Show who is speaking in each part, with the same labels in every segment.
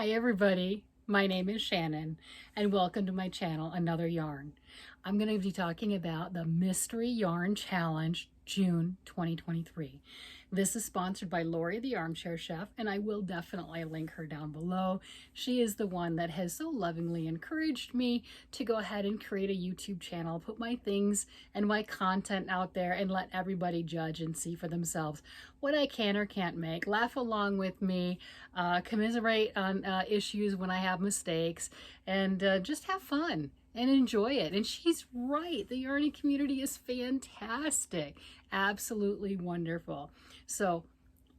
Speaker 1: Hi everybody, my name is Shannon and welcome to my channel, Another Yarn. I'm going to be talking about the Mystery Yarn Challenge June 2023. This is sponsored by Lori the Armchair Chef, and I will definitely link her down below. She is the one that has so lovingly encouraged me to go ahead and create a YouTube channel, put my things and my content out there and let everybody judge and see for themselves what I can or can't make. Laugh along with me, commiserate on issues when I have mistakes, and just have fun and enjoy it. And she's right. The yarning community is fantastic. Absolutely wonderful. So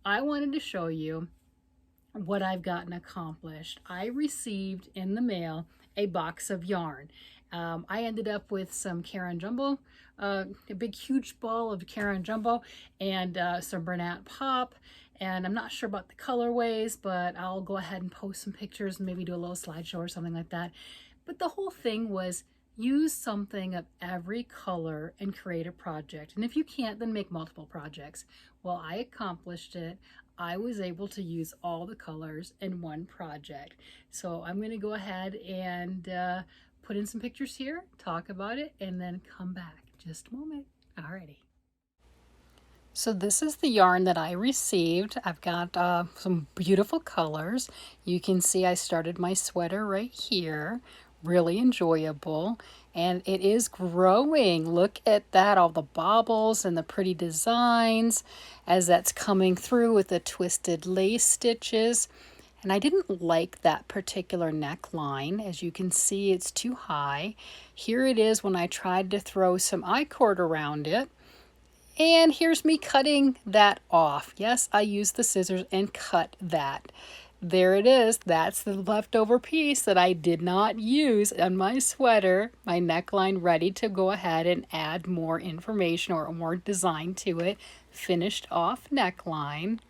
Speaker 1: I wanted to show you what I've gotten accomplished. I received in the mail a box of yarn. I ended up with some Karen Jumbo, a big huge ball of Karen Jumbo, and some Bernat Pop. And I'm not sure about the colorways, but I'll go ahead and post some pictures and maybe do a little slideshow or something like that. But the whole thing was use something of every color and create a project. And if you can't, then make multiple projects. Well, I accomplished it. I was able to use all the colors in one project. So I'm going to go ahead and put in some pictures here, talk about it, and then come back. Just a moment. Alrighty. So this is the yarn that I received. I've got some beautiful colors. You can see I started my sweater right here. Really enjoyable. And it is growing. Look at that, all the baubles and the pretty designs as that's coming through with the twisted lace stitches. And I didn't like that particular neckline. As you can see, it's too high. Here it is when I tried to throw some I-cord around it. And here's me cutting that off. Yes, I used the scissors and cut that. There it is. That's the leftover piece that I did not use on my sweater, my neckline, ready to go ahead and add more information or more design to it. Finished off neckline.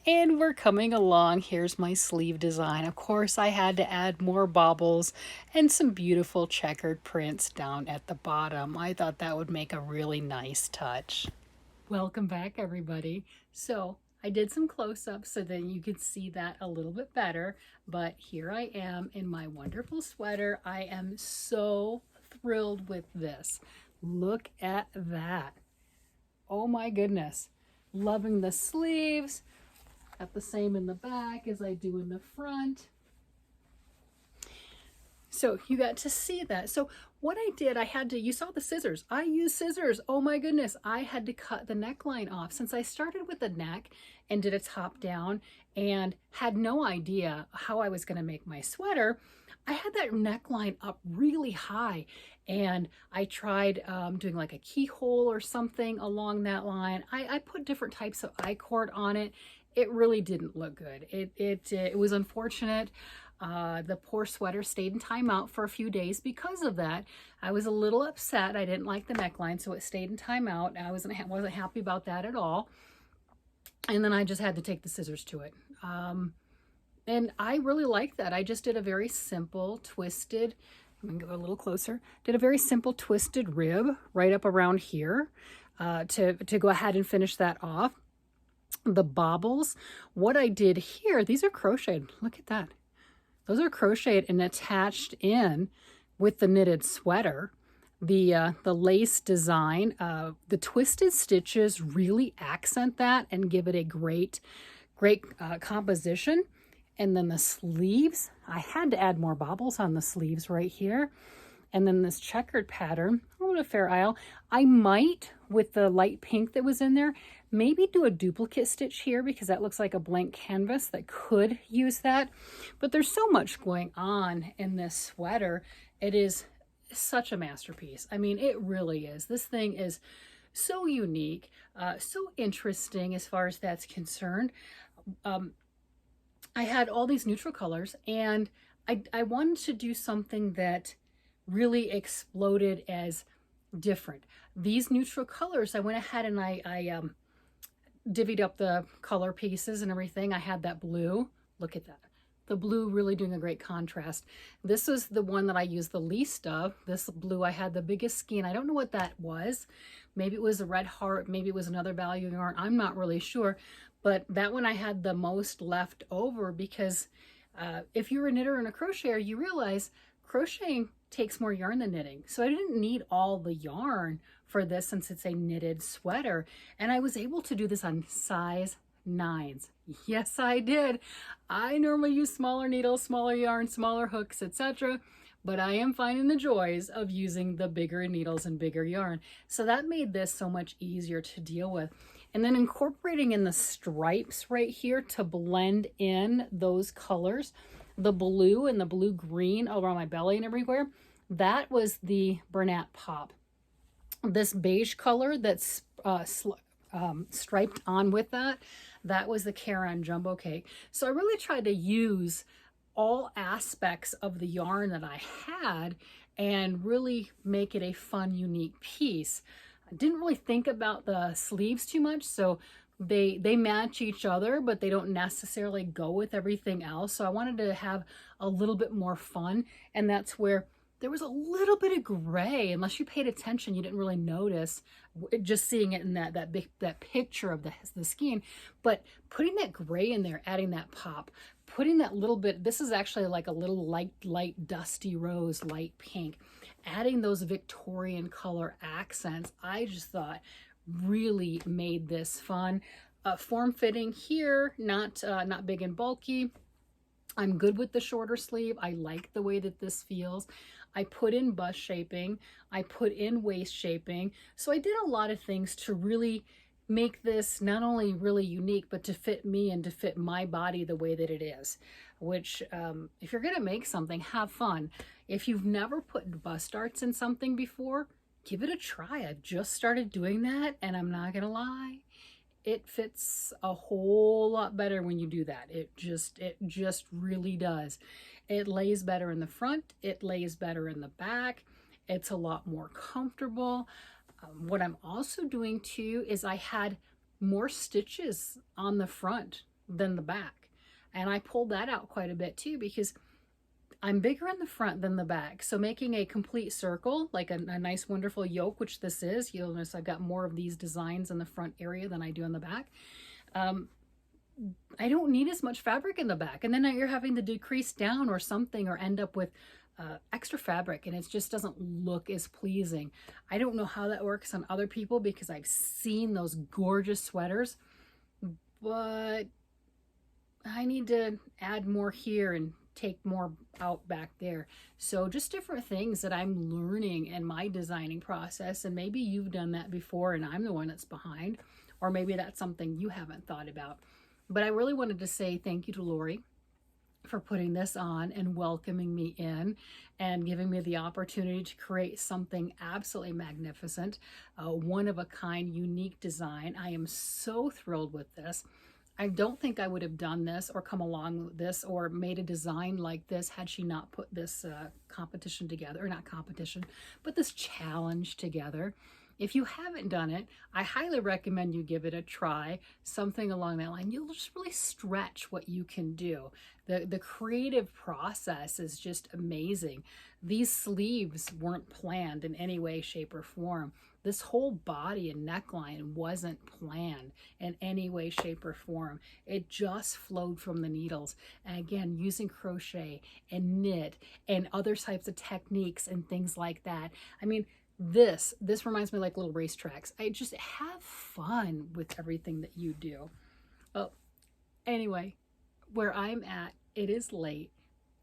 Speaker 1: And we're coming along. Here's my sleeve design. Of course, I had to add more baubles and some beautiful checkered prints down at the bottom. I thought that would make a really nice touch. Welcome back, everybody. So I did some close-ups so that you could see that a little bit better. But here I am in my wonderful sweater. I am so thrilled with this. Look at that. Oh my goodness. Loving the sleeves. Got the same in the back as I do in the front. So you got to see that. So what I did, you saw the scissors. I used scissors. Oh my goodness. I had to cut the neckline off since I started with the neck and did a top down and had no idea how I was going to make my sweater. I had that neckline up really high and I tried doing like a keyhole or something along that line. I put different types of I-cord on it. It really didn't look good. It was unfortunate. The poor sweater stayed in timeout for a few days because of that. I was a little upset. I didn't like the neckline, so it stayed in timeout. I wasn't happy about that at all. And then I just had to take the scissors to it. And I really liked that. I just did a very simple twisted, I'm gonna go a little closer, did a very simple twisted rib right up around here to go ahead and finish that off. The baubles, what I did here, these are crocheted. Look at that. Those are crocheted and attached in with the knitted sweater. The lace design, the twisted stitches really accent that and give it a great composition. And then the sleeves, I had to add more baubles on the sleeves right here. And then this checkered pattern, a little Fair Isle. I might, with the light pink that was in there, maybe do a duplicate stitch here because that looks like a blank canvas that could use that. But there's so much going on in this sweater. It is such a masterpiece. I mean, it really is. This thing is so unique, so interesting as far as that's concerned. I had all these neutral colors and I wanted to do something that really exploded as different. These neutral colors, I went ahead and I divvied up the color pieces and everything. I had that blue. Look at that. The blue really doing a great contrast. This is the one that I used the least of. This blue, I had the biggest skein. I don't know what that was. Maybe it was a red heart. Maybe it was another value yarn. I'm not really sure. But that one I had the most left over because If you're a knitter and a crocheter, you realize crocheting takes more yarn than knitting. So I didn't need all the yarn for this since it's a knitted sweater. And I was able to do this on size 9s. Yes, I did. I normally use smaller needles, smaller yarn, smaller hooks, etc. But I am finding the joys of using the bigger needles and bigger yarn. So that made this so much easier to deal with. And then incorporating in the stripes right here to blend in those colors, the blue and the blue-green around my belly and everywhere, that was the Bernat Pop. This beige color that's striped on with that, that was the Caron Jumbo Cake. So I really tried to use all aspects of the yarn that I had and really make it a fun, unique piece. I didn't really think about the sleeves too much, so they match each other, but they don't necessarily go with everything else. So I wanted to have a little bit more fun, and that's where there was a little bit of gray. Unless you paid attention, you didn't really notice just seeing it in that picture of the skein. But putting that gray in there, adding that pop, putting that little bit, this is actually like a little light dusty rose, light pink, adding those Victorian color accents, I just thought really made this fun. Form fitting here, not big and bulky. I'm good with the shorter sleeve. I like the way that this feels. I put in bust shaping. I put in waist shaping. So I did a lot of things to really make this not only really unique, but to fit me and to fit my body the way that it is. Which, if you're gonna make something, have fun. If you've never put bust darts in something before, give it a try. I've just started doing that, and I'm not gonna lie, it fits a whole lot better when you do that. It just really does. It lays better in the front. It lays better in the back. It's a lot more comfortable. What I'm also doing too is I had more stitches on the front than the back. And I pulled that out quite a bit too, because I'm bigger in the front than the back. So making a complete circle, like a nice wonderful yoke, which this is, you'll notice I've got more of these designs in the front area than I do in the back. I don't need as much fabric in the back. And then you're having to decrease down or something, or end up with extra fabric, and it just doesn't look as pleasing. I don't know how that works on other people, because I've seen those gorgeous sweaters, but I need to add more here and take more out back there. So just different things that I'm learning in my designing process, and maybe you've done that before and I'm the one that's behind, or maybe that's something you haven't thought about. But I really wanted to say thank you to Lori for putting this on and welcoming me in and giving me the opportunity to create something absolutely magnificent, one of a kind, unique design. I am so thrilled with this. I don't think I would have done this or come along with this or made a design like this had she not put this competition together, or not competition, but this challenge together. If you haven't done it, I highly recommend you give it a try, something along that line. You'll just really stretch what you can do. The creative process is just amazing. These sleeves weren't planned in any way, shape, or form. This whole body and neckline wasn't planned in any way, shape, or form. It just flowed from the needles. And again, using crochet and knit and other types of techniques and things like that. I mean, this reminds me like little racetracks. I just have fun with everything that you do. Oh, anyway, where I'm at, it is late.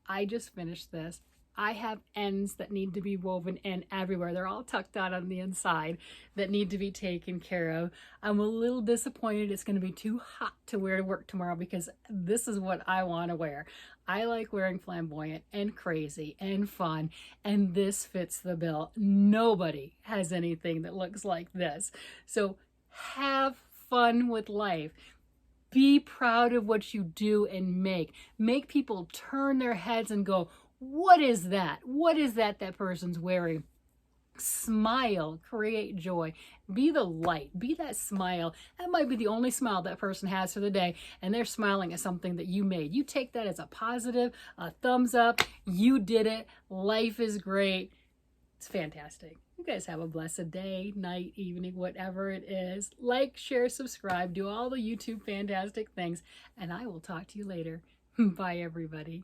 Speaker 1: I just finished this. I have ends that need to be woven in everywhere. They're all tucked out on the inside that need to be taken care of. I'm a little disappointed it's going to be too hot to wear to work tomorrow, because this is what I want to wear. I like wearing flamboyant and crazy and fun, and this fits the bill. Nobody has anything that looks like this. So have fun with life. Be proud of what you do and make. Make people turn their heads and go, what is that? What is that person's wearing? Smile, create joy, be the light, be that smile. That might be the only smile that person has for the day, and they're smiling at something that you made. You take that as a positive, a thumbs up. You did it. Life is great. It's fantastic. You guys have a blessed day, night, evening, whatever it is. Like, share, subscribe, do all the YouTube fantastic things, and I will talk to you later. Bye, everybody.